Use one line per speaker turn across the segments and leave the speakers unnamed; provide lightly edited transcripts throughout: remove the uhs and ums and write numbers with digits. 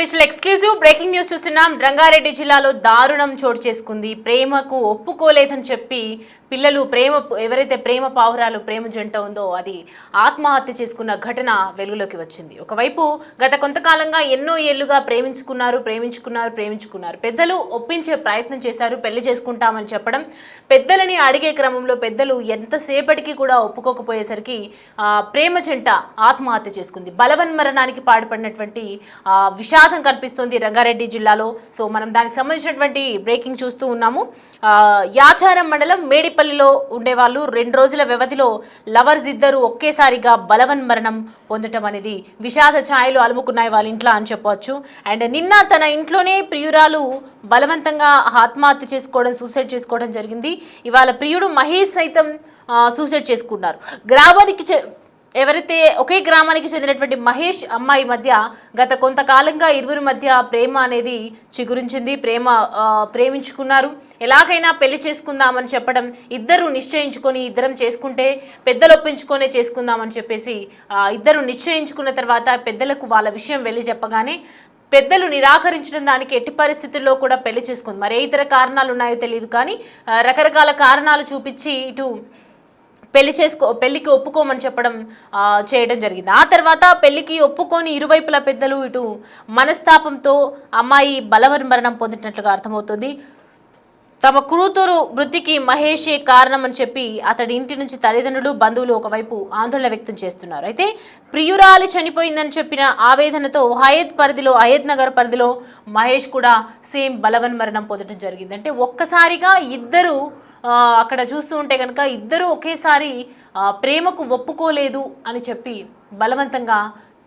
Digital exclusive breaking news చూస్తున్నాం. రంగారెడ్డి జిల్లాలో దారుణం చోటు చేసుకుంది. ప్రేమకు ఒప్పుకోలేదని చెప్పి పిల్లలు ఎవరైతే ప్రేమ పావురాలు ప్రేమ జంట ఉందో అది ఆత్మహత్య చేసుకున్న ఘటన వెలుగులోకి వచ్చింది. ఒకవైపు గత కొంతకాలంగా ఎన్నో ఏళ్లుగా ప్రేమించుకున్నారు. పెద్దలు ఒప్పించే ప్రయత్నం చేశారు. పెళ్లి చేసుకుంటామని చెప్పడం, పెద్దలని అడిగే క్రమంలో పెద్దలు ఎంతసేపటికి కూడా ఒప్పుకోకపోయేసరికి ప్రేమ జంట ఆత్మహత్య చేసుకుంది. బలవన్మరణానికి పాడుపడినటువంటి విషాదం కనిపిస్తుంది రంగారెడ్డి జిల్లాలో. సో మనం దానికి సంబంధించినటువంటి బ్రేకింగ్ చూస్తూ ఉన్నాము. యాచారం మండలం మేడిపల్లిలో ఉండేవాళ్ళు 2 రోజుల వ్యవధిలో లవర్స్ ఇద్దరు ఒకేసారిగా బలవన్మరణం పొందటం అనేది విషాద ఛాయలు అలుముకున్నాయి వాళ్ళ ఇంట్లో అని చెప్పవచ్చు. అండ్ నిన్న తన ఇంట్లోనే ప్రియురాలు బలవంతంగా ఆత్మహత్య సూసైడ్ చేసుకోవడం జరిగింది. ఇవాళ ప్రియుడు మహేష్ సైతం సూసైడ్ చేసుకున్నారు. ఎవరైతే ఒకే గ్రామానికి చెందినటువంటి మహేష్ అమ్మాయి మధ్య గత కొంతకాలంగా ఇరువురి మధ్య ప్రేమ అనేది చిగురించింది. ప్రేమించుకున్నారు. ఎలాగైనా పెళ్లి చేసుకుందామని చెప్పడం, ఇద్దరం చేసుకుంటే పెద్దలు ఒప్పించుకొనే చేసుకుందామని చెప్పేసి ఇద్దరు నిశ్చయించుకున్న తర్వాత పెద్దలకు వాళ్ళ విషయం వెళ్ళి చెప్పగానే పెద్దలు నిరాకరించడం, దానికి ఎట్టి పరిస్థితుల్లో కూడా పెళ్లి చేసుకుంది. మరి ఏ ఇతర కారణాలు ఉన్నాయో తెలియదు, కానీ రకరకాల కారణాలు చూపించి ఇటు పెళ్లికి ఒప్పుకోమని చేయడం జరిగింది. ఆ తర్వాత పెళ్లికి ఒప్పుకొని ఇరువైపుల పెద్దలు ఇటు మనస్తాపంతో అమ్మాయి బలవన్మరణం పొందినట్లుగా అర్థమవుతుంది. తమ కూతురు మృతికి మహేషే కారణం అని చెప్పి అతడి ఇంటి నుంచి తల్లిదండ్రులు, బంధువులు ఒకవైపు ఆందోళన వ్యక్తం చేస్తున్నారు. అయితే ప్రియురాలి చనిపోయిందని చెప్పిన ఆవేదనతో హయత్ నగర్ పరిధిలో మహేష్ కూడా సేమ్ బలవన్మరణం పొందడం జరిగింది. అంటే ఒక్కసారిగా ఇద్దరు అక్కడ చూస్తూ ఉంటే కనుక ఇద్దరు ఒకేసారి ప్రేమకు ఒప్పుకోలేదు అని చెప్పి బలవంతంగా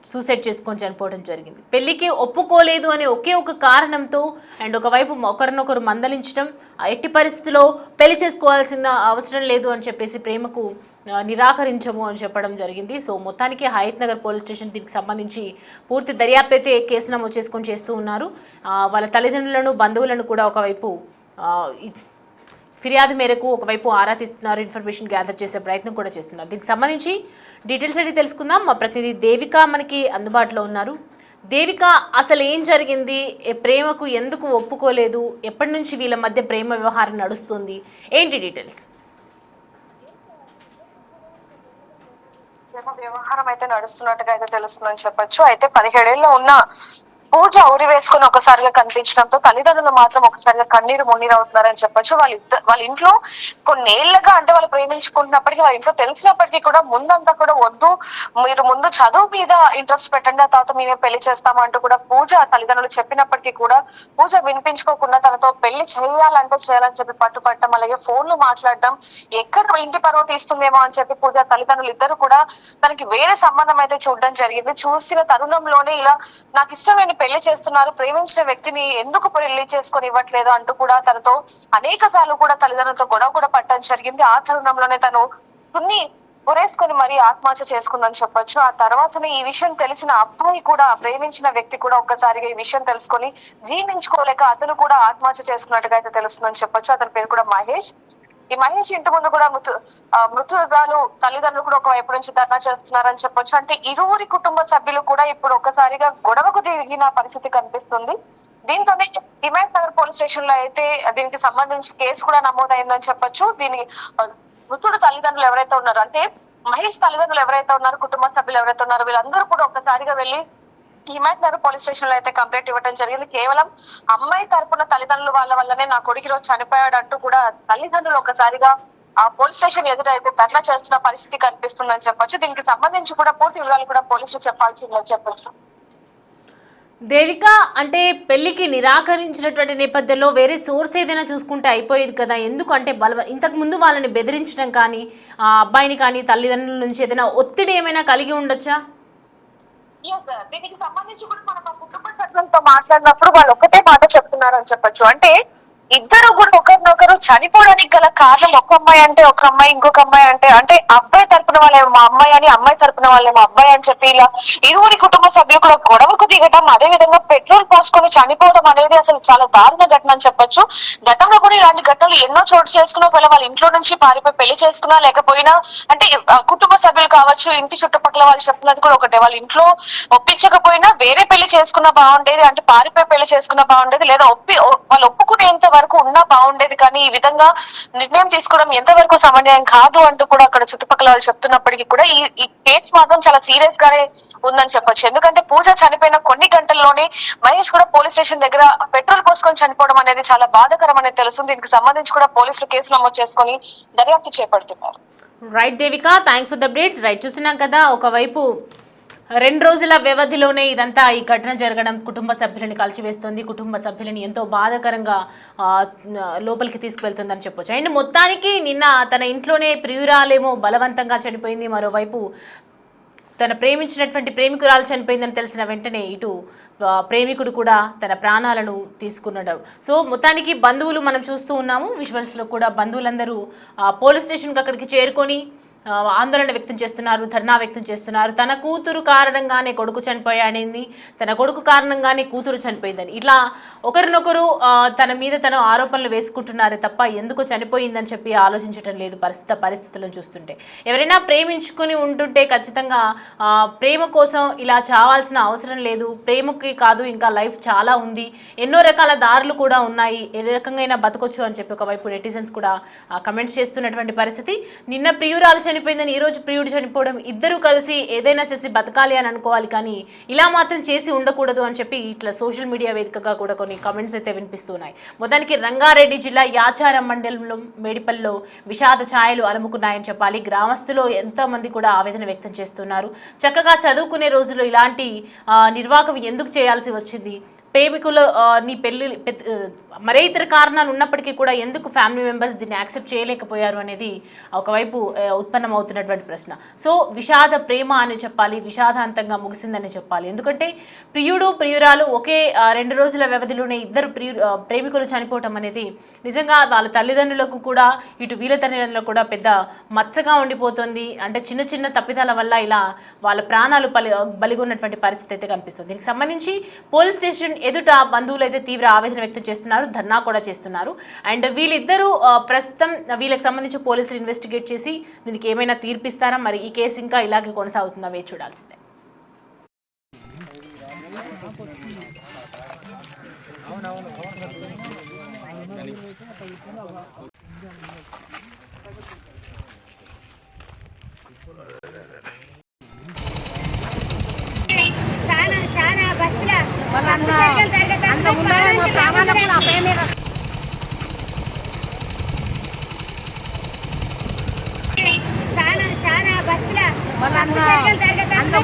సూసైడ్ చేసుకొని చనిపోవడం జరిగింది. పెళ్లికి ఒప్పుకోలేదు అనే ఒకే ఒక కారణంతో అండ్ ఒకవైపు ఒకరినొకరు మందలించడం, ఎట్టి పరిస్థితిలో పెళ్లి చేసుకోవాల్సిన అవసరం లేదు అని చెప్పేసి ప్రేమకు నిరాకరించము అని చెప్పడం జరిగింది. సో మొత్తానికి హయత్ నగర్ పోలీస్ స్టేషన్ దీనికి సంబంధించి పూర్తి దర్యాప్తు అయితే కేసు నమోదు చేసుకొని చేస్తూ ఉన్నారు. వాళ్ళ తల్లిదండ్రులను, బంధువులను కూడా ఒకవైపు ఫిర్యాదు మేరకు ఒకవైపు ఆరా తీస్తున్నారు, ఇన్ఫర్మేషన్ గ్యాదర్ చేసే ప్రయత్నం కూడా చేస్తున్నారు. దీనికి సంబంధించి డీటెయిల్స్ అడిగి తెలుసుకుందాం. మా ప్రతినిధి దేవిక మనకి అందుబాటులో ఉన్నారు. దేవిక, అసలు ఏం జరిగింది? ప్రేమకు ఎందుకు ఒప్పుకోలేదు? ఎప్పటి నుంచి వీళ్ళ మధ్య ప్రేమ వ్యవహారం నడుస్తుంది? ఏంటి డీటెయిల్స్?
వ్యవహారం అయితే నడుస్తున్నట్టుగా అయితే తెలుస్తుందని చెప్పొచ్చు. అయితే 17 ఏళ్ళలో ఉన్న పూజ ఉరి వేసుకుని ఒకసారిగా కనిపించడంతో తల్లిదండ్రులు మాత్రం ఒకసారిగా కన్నీరు మున్నీరు అవుతున్నారని చెప్పొచ్చు. వాళ్ళ ఇంట్లో కొన్నేళ్లుగా, అంటే వాళ్ళు ప్రేమించుకుంటున్నప్పటికీ వాళ్ళ ఇంట్లో తెలిసినప్పటికీ కూడా ముందంతా కూడా వద్దు, మీరు ముందు చదువు మీద ఇంట్రెస్ట్ పెట్టండి, ఆ తర్వాత మేమే పెళ్లి చేస్తామంటూ కూడా పూజ తల్లిదండ్రులు చెప్పినప్పటికీ కూడా పూజ వినిపించుకోకుండా తనతో పెళ్లి చేయాలని చెప్పి పట్టుపట్టడం, అలాగే ఫోన్లు మాట్లాడడం, ఎక్కడ ఇంటి పరువు తీస్తుందేమో అని చెప్పి పూజ తల్లిదండ్రులు ఇద్దరు కూడా తనకి వేరే సంబంధం అయితే చూడడం జరిగింది. చూసిన తరుణంలోనే ఇలా నాకు ఇష్టమైన పెళ్లి చేస్తున్నారు, ప్రేమించిన వ్యక్తిని ఎందుకు పెళ్లి చేసుకొని ఇవ్వట్లేదు అంటూ కూడా తనతో అనేక సార్లు కూడా తల్లిదండ్రులతో గొడవ కూడా పట్టడం జరిగింది. ఆ తరుణంలోనే తను ఉరేసుకొని మరీ ఆత్మహత్య చేసుకుందని చెప్పొచ్చు. ఆ తర్వాతనే ఈ విషయం తెలిసిన అబ్బాయి కూడా, ప్రేమించిన వ్యక్తి కూడా ఒక్కసారిగా ఈ విషయం తెలుసుకొని జీర్ణించుకోలేక అతను కూడా ఆత్మహత్య చేసుకున్నట్టుగా అయితే తెలుస్తుందని చెప్పొచ్చు. అతని పేరు కూడా మహేష్. ఈ మహేష్ ఇంటి ముందు కూడా మృతురాలు తల్లిదండ్రులు కూడా ఒకవైపు నుంచి ధర్నా చేస్తున్నారని చెప్పొచ్చు. అంటే ఇరువురి కుటుంబ సభ్యులు కూడా ఇప్పుడు ఒక్కసారిగా గొడవకు దిగిన పరిస్థితి కనిపిస్తుంది. దీంతోనే హిమాయత్ నగర్ పోలీస్ స్టేషన్ లో అయితే దీనికి సంబంధించి కేసు కూడా నమోదైందని చెప్పొచ్చు. మృతుడు తల్లిదండ్రులు ఎవరైతే ఉన్నారో, అంటే మహేష్ తల్లిదండ్రులు ఎవరైతే ఉన్నారో, కుటుంబ సభ్యులు ఎవరైతే ఉన్నారో, వీళ్ళందరూ కూడా ఒక్కసారిగా వెళ్లి హిమాయత్ నగర్ పోలీస్ స్టేషన్ లో అయితే కంప్లైంట్ ఇవ్వడం జరిగింది. కేవలం అమ్మాయి తరపున తల్లిదండ్రుల వల్లనే నా కొడుకు రోజు చనిపోయాడు అంటూ కూడా తల్లిదండ్రులు ఒకసారిగా ఆ పోలీస్ స్టేషన్ ఎదురైతే ధర్నా చేస్తున్న పరిస్థితి కనిపిస్తుందని చెప్పొచ్చు. దీనికి సంబంధించి కూడా పూర్తి వివరాలు కూడా పోలీసులు చెప్పాల్సిందని చెప్పొచ్చు.
దేవిక, అంటే పెళ్లికి నిరాకరించినటువంటి నేపథ్యంలో వేరే సోర్స్ ఏదైనా చూసుకుంటే అయిపోయేది కదా? ఎందుకంటే ఇంతకు ముందు వాళ్ళని బెదిరించడం కానీ, ఆ అబ్బాయిని కానీ తల్లిదండ్రుల నుంచి ఏదైనా ఒత్తిడి ఏమైనా కలిగి ఉండొచ్చా?
దీనికి సంబంధించి కూడా మనం కుటుంబ సభ్యులతో మాట్లాడినప్పుడు వాళ్ళు ఒకటే మాట చెప్తున్నారు అని చెప్పొచ్చు. అంటే ఇద్దరు కూడా ఒకరినొకరు చనిపోవడానికి గల కారణం ఒక అమ్మాయి అంటే ఒక అమ్మాయి, ఇంకొక అమ్మాయి అంటే అంటే అబ్బాయి తరపున వాళ్ళేమో మా అమ్మాయి అని, అమ్మాయి తరపున వాళ్ళేమో అబ్బాయి అని చెప్పి ఇలా ఇరువురి కుటుంబ సభ్యులు కూడా గొడవకు దిగటం, అదే విధంగా పెట్రోల్ పోసుకొని చనిపోవడం అనేది అసలు చాలా దారుణ ఘటన అని చెప్పొచ్చు. గతంలో కూడా ఇలాంటి ఘటనలు ఎన్నో చోటు చేసుకున్నా, ఒకవేళ వాళ్ళ ఇంట్లో నుంచి పారిపోయి పెళ్లి చేసుకున్నా లేకపోయినా అంటే కుటుంబ సభ్యులు కావచ్చు, ఇంటి చుట్టుపక్కల వాళ్ళు చెప్తున్నది కూడా ఒకటే, వాళ్ళ ఇంట్లో ఒప్పించకపోయినా వేరే పెళ్లి చేసుకున్నా బాగుండేది, అంటే పారిపోయి పెళ్లి చేసుకున్నా బాగుండేది, లేదా వాళ్ళు ఒప్పుకునేంత వరకు ఉన్నా బాగుండేది, కానీ ఈ విధంగా నిర్ణయం తీసుకోవడం ఎంతవరకు సమన్వయం కాదు అంటూ కూడా అక్కడ చుట్టుపక్కల వాళ్ళు చెప్తున్నప్పటికీ కూడా ఈ కేసు మాత్రం చాలా సీరియస్ గానే ఉందని చెప్పొచ్చు. ఎందుకంటే పూజ చనిపోయిన కొన్ని గంటల్లోనే మహేష్ కూడా పోలీస్ స్టేషన్ దగ్గర పెట్రోల్ పోసుకొని చనిపోవడం అనేది చాలా బాధాకరం అనేది తెలుస్తుంది. దీనికి సంబంధించి కూడా పోలీసులు కేసు నమోదు చేసుకొని దర్యాప్తు చేపడుతున్నారు.
Right Devika, thanks for the updates. Right, చూసినాం కదా, ఒకవైపు 2 రోజుల వ్యవధిలోనే ఇదంతా ఈ ఘటన జరగడం కుటుంబ సభ్యులని కలిసివేస్తుంది, కుటుంబ సభ్యులని ఎంతో బాధాకరంగా లోపలికి తీసుకువెళ్తుందని చెప్పొచ్చు. అండ్ మొత్తానికి నిన్న తన ఇంట్లోనే ప్రియురాలేమో బలవంతంగా చనిపోయింది, మరోవైపు తన ప్రేమించినటువంటి ప్రేమికురాలు చనిపోయిందని తెలిసిన వెంటనే ఇటు ప్రేమికుడు కూడా తన ప్రాణాలను తీసుకున్నాడు. సో మొత్తానికి బంధువులు మనం చూస్తూ ఉన్నాము, విజువల్స్లో కూడా బంధువులందరూ పోలీస్ స్టేషన్కి అక్కడికి చేరుకొని ఆందోళన వ్యక్తం చేస్తున్నారు, ధర్నా వ్యక్తం చేస్తున్నారు. తన కూతురు కారణంగానే కొడుకు చనిపోయాడని, తన కొడుకు కారణంగానే కూతురు చనిపోయిందని, ఇట్లా ఒకరినొకరు తన మీద తన ఆరోపణలు వేసుకుంటున్నారే తప్ప ఎందుకు చనిపోయిందని చెప్పి ఆలోచించడం లేదు పరిస్థితులను చూస్తుంటే. ఎవరైనా ప్రేమించుకుని ఉంటుంటే ఖచ్చితంగా ప్రేమ కోసం ఇలా చావాల్సిన అవసరం లేదు. ప్రేమకి కాదు, ఇంకా లైఫ్ చాలా ఉంది, ఎన్నో రకాల దారులు కూడా ఉన్నాయి, ఏ రకంగా బతకొచ్చు అని చెప్పి ఒకవైపు నెటిజన్స్ కూడా కమెంట్స్ చేస్తున్నటువంటి పరిస్థితి. నిన్న ప్రియురాలు చనిపోయిందని ఈరోజు ప్రియుడు చనిపోవడం, ఇద్దరు కలిసి ఏదైనా చేసి బతకాలి అని అనుకోవాలి, కానీ ఇలా మాత్రం చేసి ఉండకూడదు అని చెప్పి ఇట్లా సోషల్ మీడియా వేదికగా కూడా కొన్ని కామెంట్స్ అయితే వినిపిస్తున్నాయి. మొత్తానికి రంగారెడ్డి జిల్లా యాచారం మండలంలో మేడిపల్లిలో విషాద ఛాయలు అలుముకున్నాయని చెప్పాలి. గ్రామస్తులు ఎంతోమంది కూడా ఆవేదన వ్యక్తం చేస్తున్నారు. చక్కగా చదువుకునే రోజుల్లో ఇలాంటి నిర్వాహకం ఎందుకు చేయాల్సి వచ్చింది, ప్రేమికులు నీ పెళ్లి మరే ఇతర కారణాలు ఉన్నప్పటికీ కూడా ఎందుకు ఫ్యామిలీ మెంబర్స్ దీన్ని యాక్సెప్ట్ చేయలేకపోయారు అనేది ఒకవైపు ఉత్పన్నమవుతున్నటువంటి ప్రశ్న. సో విషాద ప్రేమ అని చెప్పాలి, విషాదాంతంగా ముగిసిందని చెప్పాలి. ఎందుకంటే ప్రియుడు ప్రియురాలు ఒకే 2 రోజుల వ్యవధిలోనే ఇద్దరు ప్రేమికులు చనిపోవటం అనేది నిజంగా వాళ్ళ తల్లిదండ్రులకు కూడా ఇటు వీళ్ళ తల్లిదండ్రులకు కూడా పెద్ద మచ్చగా ఉండిపోతుంది. అంటే చిన్న చిన్న తప్పిదాల వల్ల ఇలా వాళ్ళ ప్రాణాలు బలిగొన్నటువంటి పరిస్థితి అయితే కనిపిస్తుంది. దీనికి సంబంధించి పోలీస్ స్టేషన్ ఎదుట బంధువులు అయితే తీవ్ర ఆవేదన వ్యక్తం చేస్తున్నారు, ధర్నా కూడా చేస్తున్నారు. అండ్ వీళ్ళిద్దరూ ప్రస్తుతం వీళ్ళకి సంబంధించి పోలీసులు ఇన్వెస్టిగేట్ చేసి దీనికి ఏమైనా తీర్పిస్తారా, మరి ఈ కేసు ఇంకా ఇలాగే కొనసాగుతుందా వేచి చూడాల్సిందే.
అంత